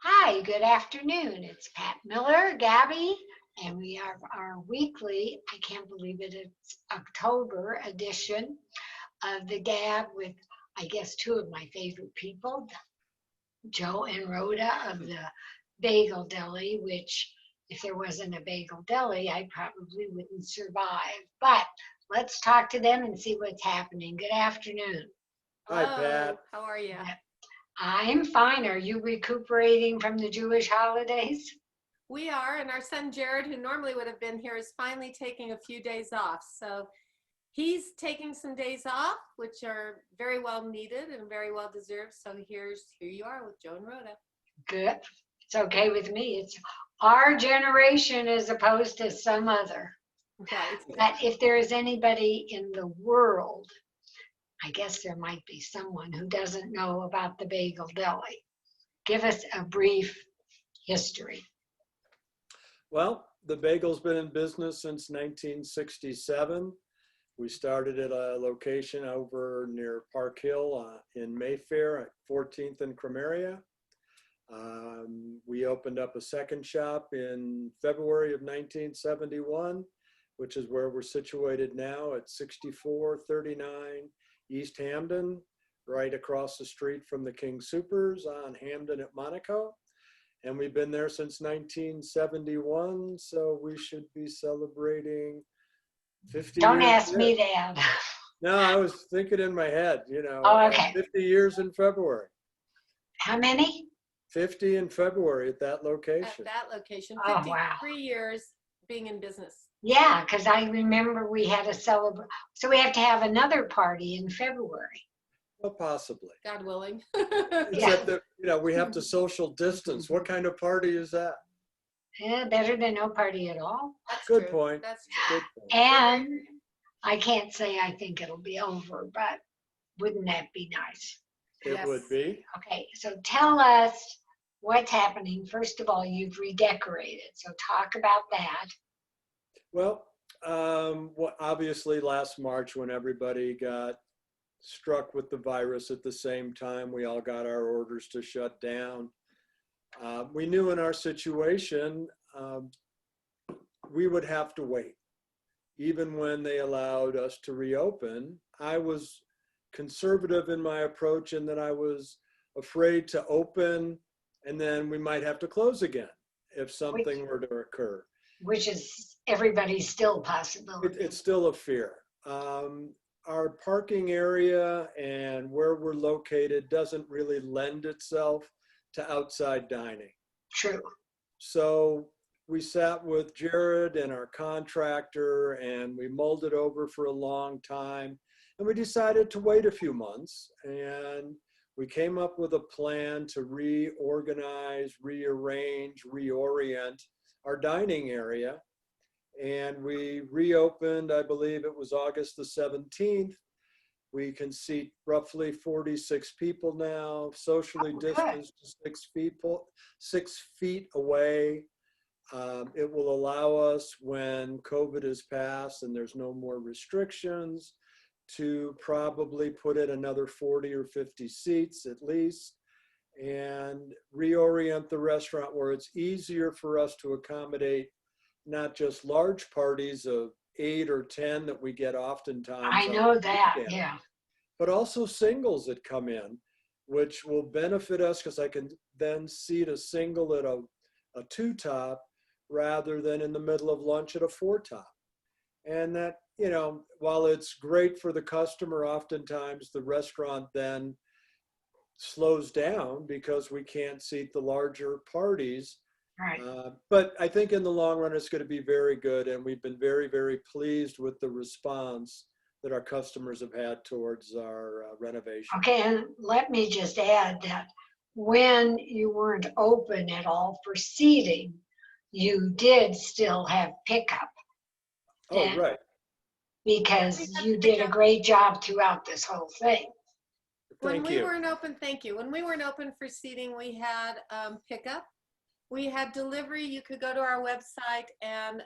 Hi, good afternoon. It's Pat Miller, Gabby, and we have our weekly, I can't believe it, it's October edition of the GAB with, I guess, two of my favorite people, Joe and Rhoda of the Bagel Deli, which if there wasn't a Bagel Deli, I probably wouldn't survive. But let's talk to them and see what's happening. Good afternoon. Hi, Pat. Hello, how are you? I'm fine. Are you recuperating from the Jewish holidays? We are, and our son Jared, who normally would have been here, is finally taking a few days off. So he's taking some days off, which are very well needed and very well deserved. So here you are with Joe and Rhoda. Good. It's okay with me. It's our generation as opposed to some other. Right. But if there is anybody in the world, I guess there might be someone who doesn't know about the Bagel Deli. Give us a brief history. Well, the bagel's been in business since 1967. We started at a location over near Park Hill in Mayfair at 14th and Cremeria. We opened up a second shop in February of 1971, which is where we're situated now at 6439 East Hamden, right across the street from the King Soopers on Hamden at Monaco. And we've been there since 1971, so we should be celebrating 50 Don't years. ask me that. No, I was thinking in my head, Oh, okay. 50 years in February. How many? 50 in February at that location. At that location, Oh, 53 wow. years being in business. Yeah, because I remember we had a celebration. So we have to have another party in February. Well, possibly. God willing. Except that, we have to social distance. What kind of party is that? Yeah, better than no party at all. That's Good true. point. That's true. Good point. And I can't say I think it'll be over, but wouldn't that be nice? It Yes. would be. Okay, so tell us what's happening. First of all, you've redecorated, so talk about that. Well, obviously last March when everybody got struck with the virus at the same time, we all got our orders to shut down. We knew in our situation, we would have to wait. Even when they allowed us to reopen, I was conservative in my approach in that I was afraid to open and then we might have to close again if something were to occur. Which is everybody's still possibility. It's still a fear. Our parking area and where we're located doesn't really lend itself to outside dining. True. So we sat with Jared and our contractor and we mulled it over for a long time and we decided to wait a few months and we came up with a plan to reorganize, rearrange, reorient our dining area. And we reopened, I believe it was August the 17th. We can seat roughly 46 people now, socially distanced 6 feet away. It will allow us, when COVID is passed and there's no more restrictions, to probably put in another 40 or 50 seats at least and reorient the restaurant where it's easier for us to accommodate not just large parties of 8 or 10 that we get oftentimes. I know that, yeah. But also singles that come in, which will benefit us because I can then seat a single at a 2-top rather than in the middle of lunch at a 4-top. And that, while it's great for the customer, oftentimes the restaurant then slows down because we can't seat the larger parties. Right. But I think in the long run, it's going to be very good. And we've been very, very pleased with the response that our customers have had towards our renovation. Okay, and let me just add that when you weren't open at all for seating, you did still have pickup. Oh, right. Because you did a great job throughout this whole thing. When we weren't open, thank you. When we weren't open for seating, we had pickup. We had delivery. You could go to our website and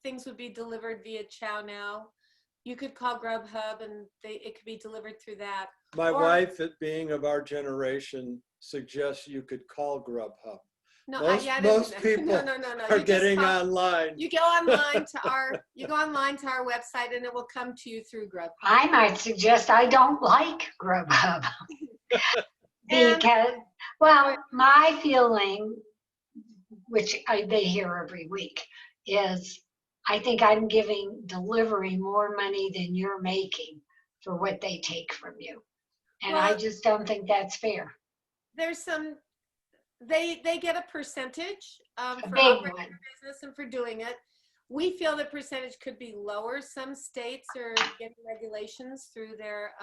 things would be delivered via Chow Now. you could call Grubhub and it could be delivered through that. My Or- wife, it being of our generation, suggests you could call Grubhub. No, Most, I didn't most do that. people No. are You just getting call- online. You go online to our website and it will come to you through Grubhub. I might suggest I don't like Grubhub. And- Because, well, my feeling, which they hear every week, is I think I'm giving delivery more money than you're making for what they take from you. And I Well- just don't think that's fair. There's some, they get a percentage A for big operating one. their business and for doing it. We feel the percentage could be lower. Some states are getting regulations through their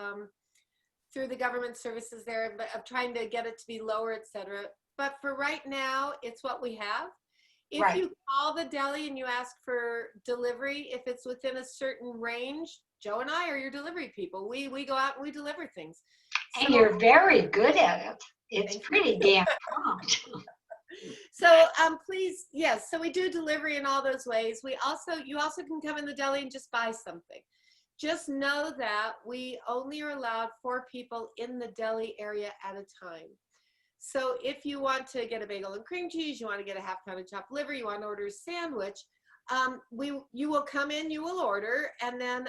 through the government services there of trying to get it to be lower, et cetera. But for right now, it's what we have. If Right. you call the deli and you ask for delivery, if it's within a certain range, Joe and I are your delivery people. We go out and we deliver things. And So- you're very good at it. It's Thank you. pretty damn prompt. So please, yes, so we do delivery in all those ways. You also can come in the deli and just buy something. Just know that we only are allowed 4 people in the deli area at a time. So if you want to get a bagel and cream cheese, you want to get a half-pound of chopped liver, you want to order a sandwich, you will come in, you will order, and then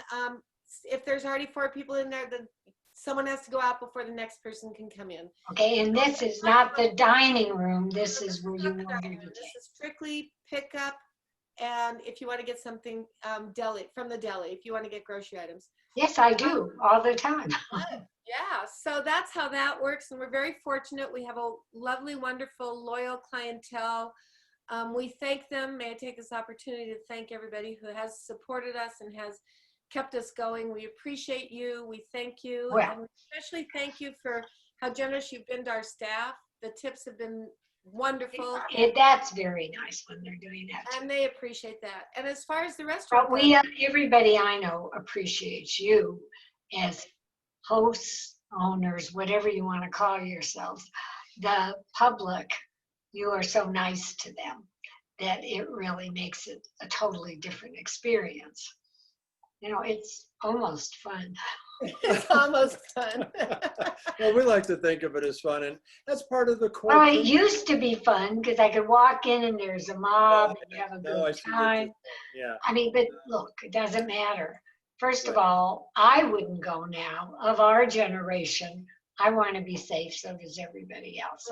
if there's already 4 people in there, then someone has to go out before the next person can come in. Okay, and this is not the dining room. This is where you Not the order dining the room. cake. This is strictly pickup, and if you want to get something deli from the deli, if you want to get grocery items. Yes, I do, all the time. Yeah, so that's how that works, and we're very fortunate. We have a lovely, wonderful, loyal clientele. We thank them. May I take this opportunity to thank everybody who has supported us and has kept us going. We appreciate you. We thank you. Well. And we especially thank you for how generous you've been to our staff. The tips have been wonderful. That's very nice when they're doing that too. And they appreciate that. And as far as the restaurant But everybody I know appreciates you as hosts, owners, whatever you want to call yourselves. The public, you are so nice to them that it really makes it a totally different experience. You know, it's almost fun. it's almost done. Well, we like to think of it as fun, and that's part of the core. Well, it principle. used to be fun because I could walk in and there's a mob and you have a No, I good see what you're time. saying. Yeah. I mean, but look, it doesn't matter. First of Right. all, I wouldn't go now. Of our generation, I want to be safe, so does everybody else.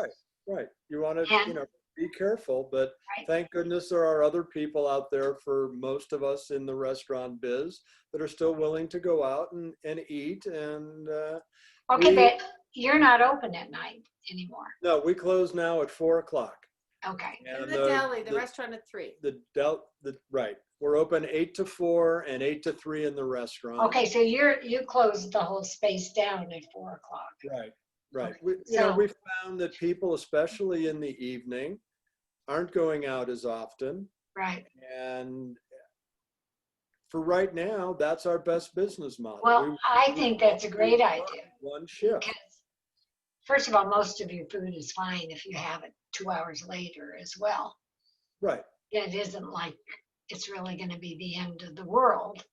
Right. You want to, And- be careful, but Right. thank goodness there are other people out there for most of us in the restaurant biz that are still willing to go out and eat. And Okay, we- but you're not open at night anymore. no, we close now at 4:00. Okay, And the deli, the restaurant at 3. Right. We're open 8 to 4 and 8 to 3 in the restaurant. okay, so you closed the whole space down at 4:00. Right. Okay, We so- found that people, especially in the evening, aren't going out as often. Right. And for right now, that's our best business model. Well, I think that's a great idea. One shift. Because, first of all, most of your food is fine if you have it 2 hours later as well. Right. It isn't like it's really going to be the end of the world.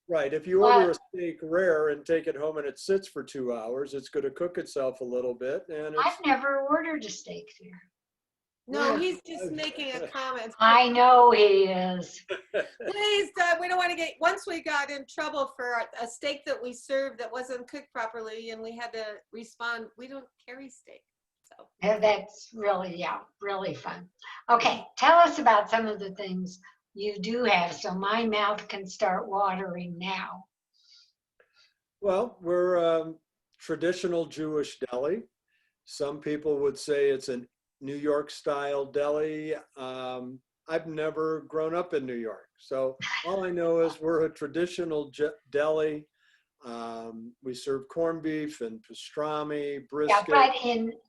Right. If you order a steak rare and take it home and it sits for 2 hours, it's going to cook itself a little bit. And it's, I've never ordered a steak there. No, Yeah. he's just making a comment. I know he is. Please, we don't want to get, once we got in trouble for a steak that we served that wasn't cooked properly and we had to respond, we don't carry steak. So Yeah, that's really, really fun. Okay, tell us about some of the things you do have so my mouth can start watering now. well, we're traditional Jewish deli. Some people would say it's a New York style deli. I've never grown up in New York. So all I know is we're a traditional deli. We serve corned beef and pastrami, Yeah, brisket. but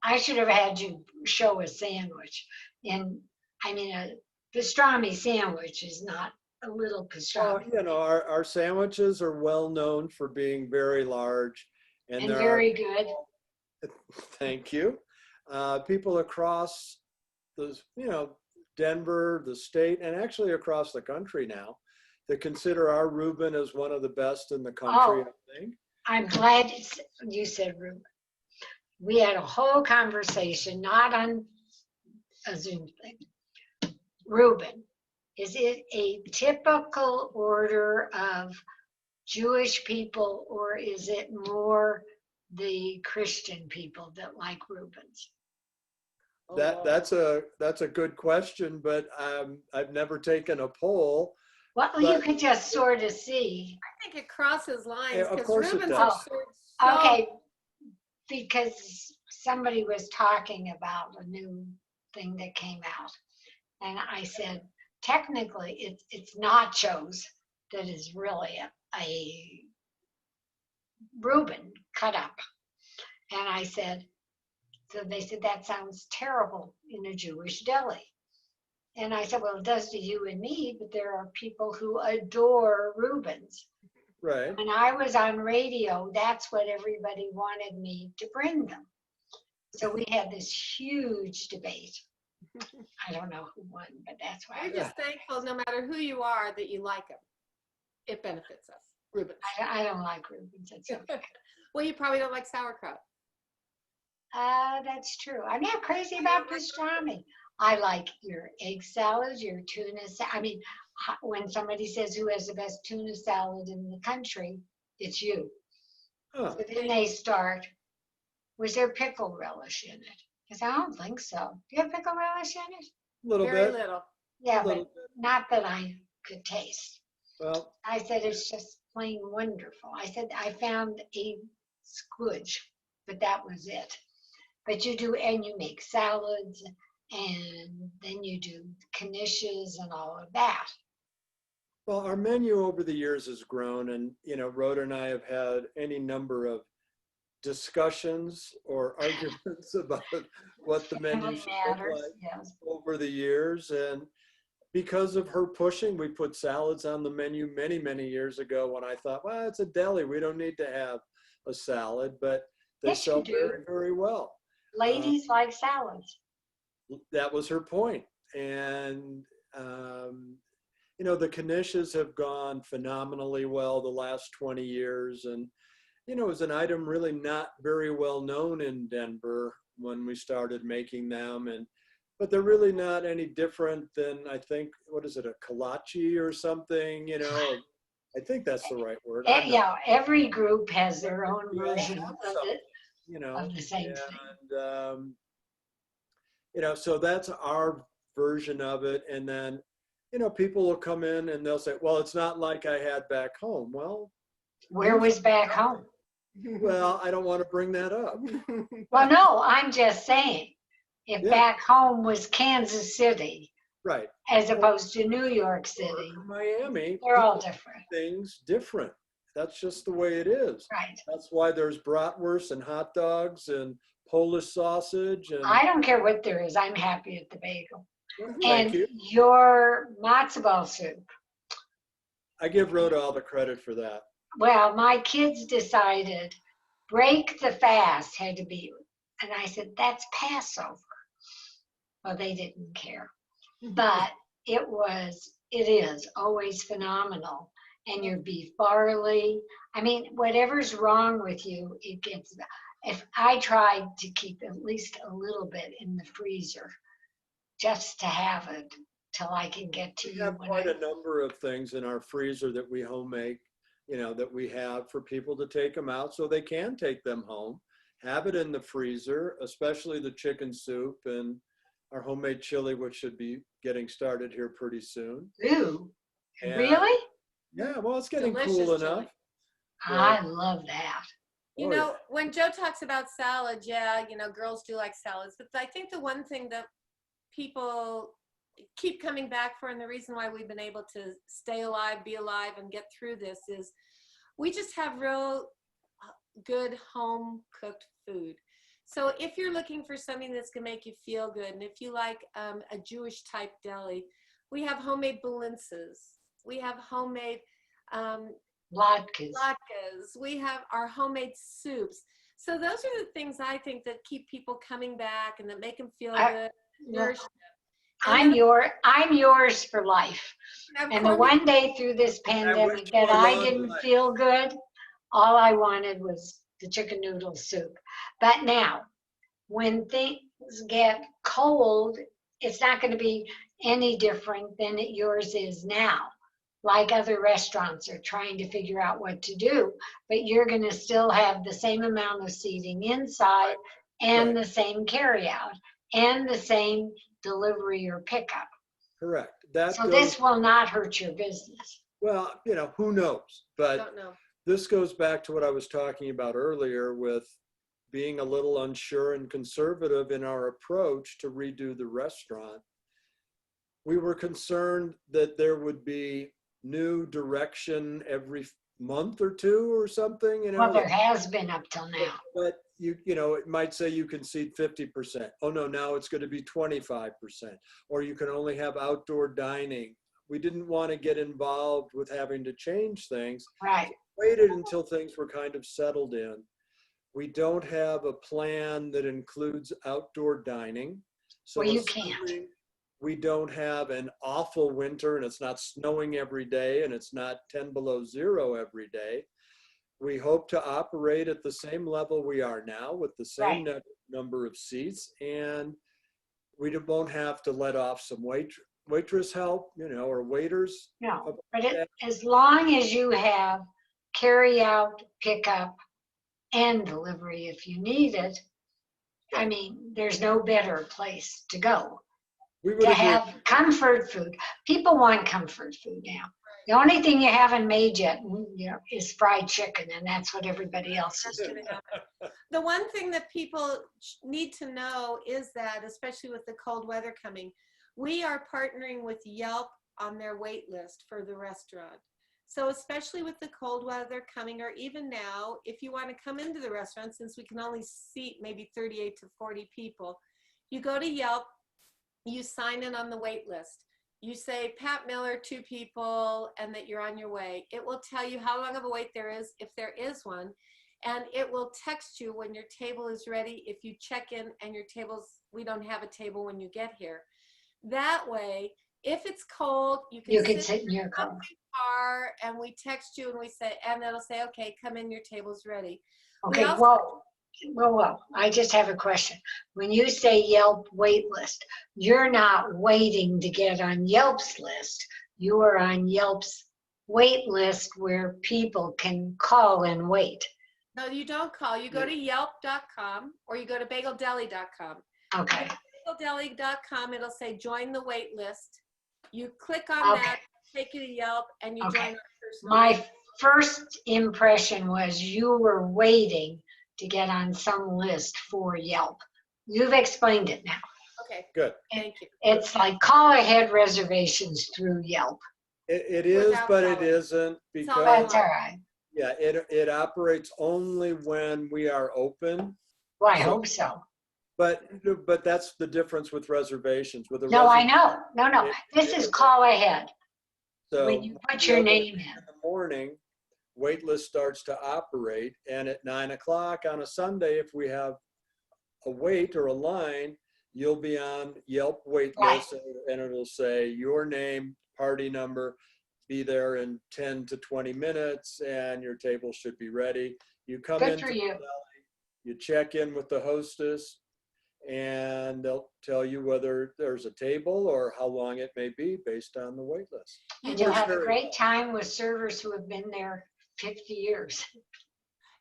I should have had you show a sandwich. A pastrami sandwich is not a little pastrami. Our sandwiches are well known for being very large. And there very are, good. thank you. People across Denver, the state, and actually across the country now They consider our Reuben as one of the best in the country, Oh. I think. I'm glad you said Reuben. We had a whole conversation, not on a Zoom thing. Reuben, is it a typical order of Jewish people, or is it more the Christian people that like Reubens? That's a good question, but I've never taken a poll. Well, you But- could just sort of see. I think it crosses lines Yeah, of because course it Reubens does. are served so Okay, because somebody was talking about a new thing that came out. And I said, technically, it's nachos that is really a Reuben cut up. And I said, so they said, that sounds terrible in a Jewish deli. And I said, well, it does to you and me, but there are people who adore Reubens. Right. When I was on radio, that's what everybody wanted me to bring them. So we had this huge debate. I don't know who won, but that's why. We're just thankful, no matter who you are, that you like them. It benefits us. Reubens. I don't like Reubens. It's okay. Well, you probably don't like sauerkraut. That's true. I'm not crazy about pastrami. I like your egg salad, your tuna salad. I mean, when somebody says who has the best tuna salad in the country, it's you. Huh. So then they start, was there pickle relish in it? Because I don't think so. Do you have pickle relish in it? A little Very bit. little. Yeah, Little but not that I could taste. Well, I said, it's just plain wonderful. I said, I found a squidge, but that was it. But you do, and you make salads, and then you do knishes and all of that. well, our menu over the years has grown, and Rhoda and I have had any number of discussions or arguments about what the menu Family should look matters, like yes. over the years. And because of her pushing, we put salads on the menu many, many years ago when I thought, well, it's a deli. We don't need to have a salad, but they Yes, you sell do. very, very well. Ladies like salads. That was her point. And, the knishes have gone phenomenally well the last 20 years. And, it was an item really not very well known in Denver when we started making them. But they're really not any different than, I think, what is it, a kolache or something, I think that's the right word. I'm not- Yeah, every group has their own We all version have of something, it, of the same thing. And, so that's our version of it. And then, people will come in and they'll say, well, it's not like I had back home. Well, Where was back home? well, I don't want to bring that up. Well, no, I'm just saying, if Yeah. back home was Kansas City Right. as opposed to New York City, Or Miami, they're all people different, do things different. That's just the way it is. right? That's why there's bratwurst and hot dogs and Polish sausage. And I don't care what there is, I'm happy at the bagel. thank And you. your matzo ball soup, I give Rhoda all the credit for that. well, my kids decided break the fast had to be, and I said, that's Passover. Well, they didn't care, but it is always phenomenal. And your beef barley, I mean, whatever's wrong with you, it gets, if I tried to keep at least a little bit in the freezer, just to have it till I can get to We you have when quite I, a number of things in our freezer that we home make, that we have for people to take them out so they can take them home, have it in the freezer, especially the chicken soup and our homemade chili, which should be getting started here pretty soon. ooh, And- really? Yeah, well, it's getting Delicious cool chili. enough. I love that. You Oh, know, yeah. when Joe talks about salad, yeah, girls do like salads. But I think the one thing that people keep coming back for, and the reason why we've been able to stay alive, be alive, and get through this is we just have real good home cooked food. So if you're looking for something that's going to make you feel good, and if you like a Jewish type deli, we have homemade balinces. We have homemade Latkes. latkes. We have our homemade soups. So those are the things I think that keep people coming back and that make them feel good, nourish them. I'm yours for life. Now, And the Courtney, one day through this pandemic wish that you a I long didn't life. feel good, all I wanted was the chicken noodle soup. But now, when things get cold, it's not going to be any different than yours is now. Like other restaurants are trying to figure out what to do, but you're going to still have the same amount of seating inside and Right. the same carryout and the same delivery or pickup. Correct. That So goes, this will not hurt your business. well, who knows? I But don't know. this goes back to what I was talking about earlier with being a little unsure and conservative in our approach to redo the restaurant. We were concerned that there would be new direction every month or two or something, Well, there has been up till now. but it might say you can seat 50%. Oh no, now it's going to be 25%, or you can only have outdoor dining. We didn't want to get involved with having to change things. Right. Waited until things were kind of settled in. We don't have a plan that includes outdoor dining. So Well, you can't. assuming we don't have an awful winter and it's not snowing every day and it's not 10 below zero every day, we hope to operate at the same level we are now with the same Right. number of seats, and we won't have to let off some waitress help, or waiters. No, but as long as you have carry out, pickup, and delivery if you need it, I mean, there's no better place to go We would to agree. have comfort food. People want comfort food now. The only thing you haven't made yet, is fried chicken, and that's what everybody else is That's doing. gonna happen. The one thing that people need to know is that, especially with the cold weather coming, we are partnering with Yelp on their wait list for the restaurant. So especially with the cold weather coming, or even now, if you want to come into the restaurant, since we can only seat maybe 38 to 40 people, you go to Yelp, you sign in on the wait list. You say Pat Miller, 2 people, and that you're on your way. It will tell you how long of a wait there is, if there is one, and it will text you when your table is ready. If you check in and we don't have a table when you get here. That way, if it's cold, you can sit in your in car. the car, and we text you and it'll say, okay, come in, your table's ready. Okay, well, I just have a question. When you say Yelp wait list, you're not waiting to get on Yelp's list. You are on Yelp's wait list where people can call and wait. No, you don't call. You go to yelp.com or you go to bageldeli.com. Okay, bageldeli.com, it'll say join the wait list. You click on Okay. that, take you to Yelp, and you Okay. join our personal my first impression was you were waiting to get on some list for Yelp. You've explained it now. Okay, Good. thank you. It's like call ahead reservations through Yelp. It is, Without but it going. isn't, It's all because That's all right. yeah, it operates only when we are open. Well, I hope so. But that's the difference with reservations. With a No, I reservation, know. No. This is call ahead. so When you put we your open name in in. the morning, wait list starts to operate, and at 9 o'clock on a Sunday, if we have a wait or a line, you'll be on Yelp wait Right. list, and it'll say your name, party number, be there in 10 to 20 minutes, and your table should be ready. You come Good into for the you. deli, you check in with the hostess, and they'll tell you whether there's a table or how long it may be based on the wait list. And you'll Works have a very great well. time with servers who have been there 50 years.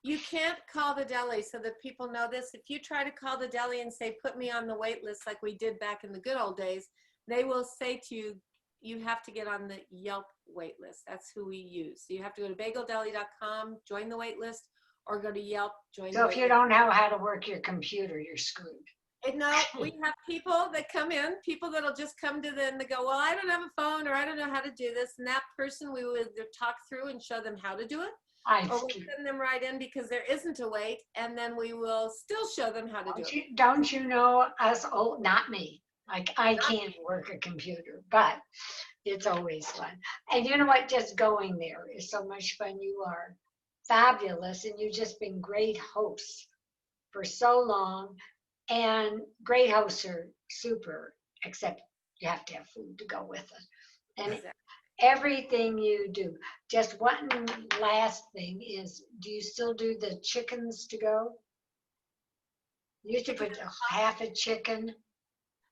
You can't call the deli, so that people know this. If you try to call the deli and say, put me on the wait list like we did back in the good old days, they will say to you, you have to get on the Yelp wait list. That's who we use. So you have to go to bageldeli.com, join the wait list, or go to Yelp, join the So wait if you list. don't know how to work your computer, you're screwed. And no, we have people that come in, people that'll just come to them and they go, well, I don't have a phone, or I don't know how to do this. And that person, we would either talk through and show them how to do it, I or we'll send them right in because there isn't a wait, and then we will still show them how to do it. don't you know us old, not me. Like I can't work a computer, but it's always fun. And you know what? Just going there is so much fun. You are fabulous, and you've just been great hosts for so long. And great hosts are super, except You have to have food to go with it. And Exactly. everything you do. Just one last thing is, do you still do the chickens to go? You used to put half a chicken.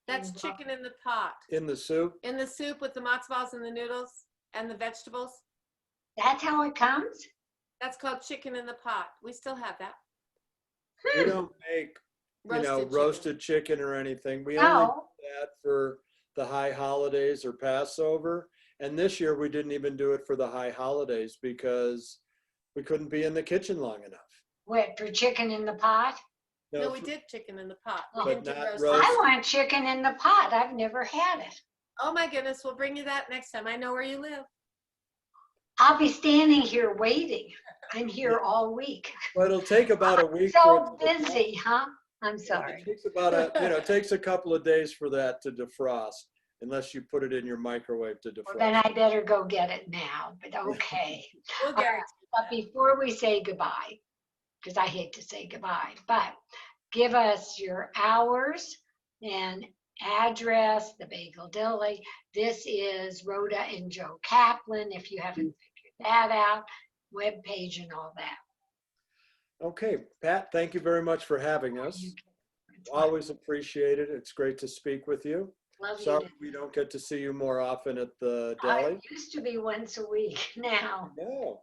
That's in- chicken in the pot. In the soup? In the soup with the matzo balls and the noodles and the vegetables. That's how it comes? That's called chicken in the pot. We still have that. We don't make, Roasted chicken. roasted chicken or anything. We only do No. that for the high holidays or Passover. And this year we didn't even do it for the high holidays because we couldn't be in the kitchen long enough. What, for chicken in the pot? No, we did chicken in the pot. We But didn't do not roasted. roast. I want chicken in the pot. I've never had it. Oh my goodness, we'll bring you that next time. I know where you live. I'll be standing here waiting. I'm here all week. Well, it'll take about a week. So busy, huh? I'm sorry. It takes about it takes a couple of days for that to defrost, unless you put it in your microwave to Well, then defrost. I better go get it now, but okay. We'll All get right, but before we say goodbye, because I hate to say goodbye, but give us your hours and address, the Bagel Deli. This is Rhoda and Joe Kaplan, if you haven't figured that out, webpage and all that. Okay, Pat, thank you very much for having us. Always appreciate it. It's great to speak with you. Love you. Sorry we don't get to see you more often at the deli. It used to be once a week now. No,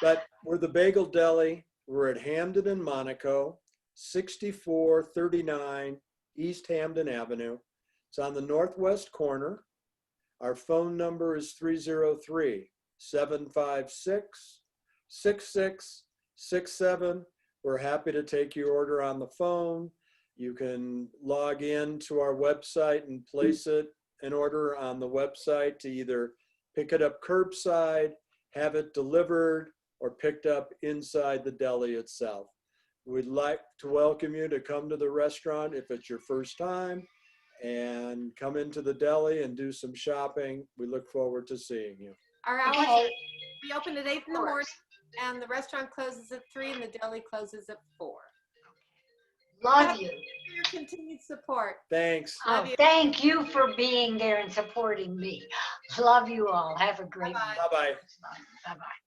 but we're the Bagel Deli. We're at Hamden and Monaco, 6439 East Hamden Avenue. It's on the northwest corner. Our phone number is 303-756-6667. We're happy to take your order on the phone. You can log in to our website and place an order on the website to either pick it up curbside, have it delivered, or picked up inside the deli itself. We'd like to welcome you to come to the restaurant if it's your first time, and come into the deli and do some shopping. We look forward to seeing you. Our hours, Okay. we open at 8 in the morning and the restaurant closes at 3 and the deli closes at 4. Love you. Thank you for your continued support. Thanks. Love Oh, you. thank you for being there and supporting me. Love you all. Have a great Bye-bye. week. Bye-bye. Bye-bye.